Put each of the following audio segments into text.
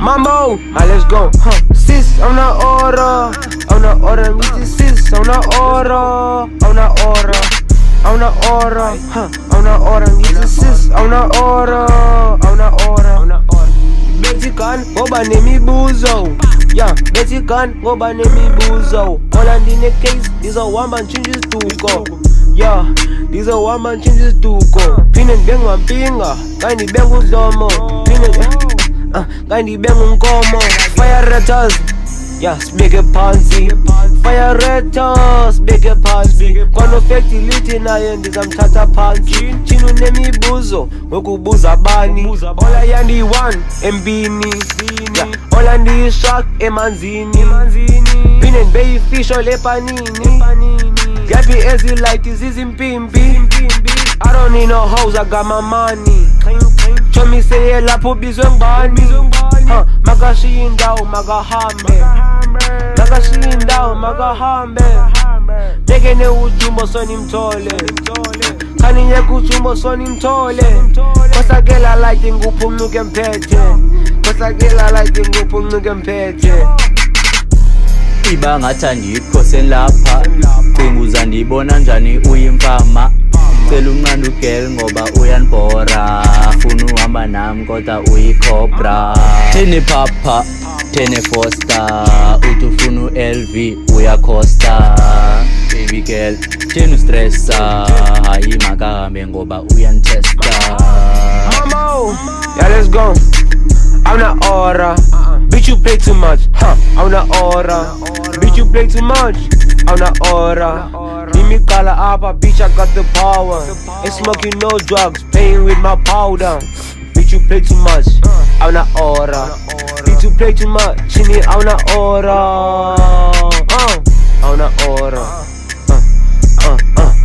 Mambo, let's go. Sis, on the order, ngithi sis, on the order, ngithi sis, on the order. Bethi gun, ngoba nemibuzo. Yeah, bethi gun, ngoba nemibuzo. Ola ndine case, ndizohamba ntshintshe isituko. Yeah, ndizohamba ntshintshe isituko. Phinde ndibe ngampinga, kanti ndibe ngudlomo. Kanti ndibe ngunkomo. Fire ratters, yeah, sibeke phansi. Fire ratters, sibeke phansi. Kwanofekti lithi naye ndizamthatha phansi. Thina unemibuzo, ngokubuza bani. Ola yandiyi-1 embini, yeah, ola ndiyi-shark emanzini. Phinde ndibe yifisho lepanini. Yapi ezi-light zizimpimpi. I don't need no hoes, I got my money. Chomiseye lapho ubizwe ngubani. Makashiya indawo makahambe. Makashiya indawo makahambe. Tekene ujumbo sonimthole. Khani yekho ujumbo sonimthole. Kosakela like inguphu mnuke mphethe. Kosakela like inguphu mnuke mphethe. Iba ngathi andiyikhoseni lapha. Cinguza ndibona njani uyimfama. Cela unqanda ugel ngoba uyanibhora. Funa uhamba nami kodwa uyikhobra. Thene papa, thene foster. Uthi ufuna u-LV uyakhosta. Baby girl, thene ustressa. Hayi makahambe ngoba uyanitesta. Mamo, yeah, let's go. I'm not order. Bitch, you play too much. I'm not order. Bitch, you play too much. I'm not order. Give me color up, bitch, I got the power. Ain't smoking no drugs, playing with my powder. Bitch, you play too much. I'm not order. Bitch, you play too much. Chini, I'm not order. I'm not order.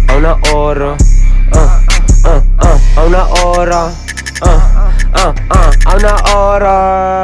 I'm not order. I'm not order. I'm not order.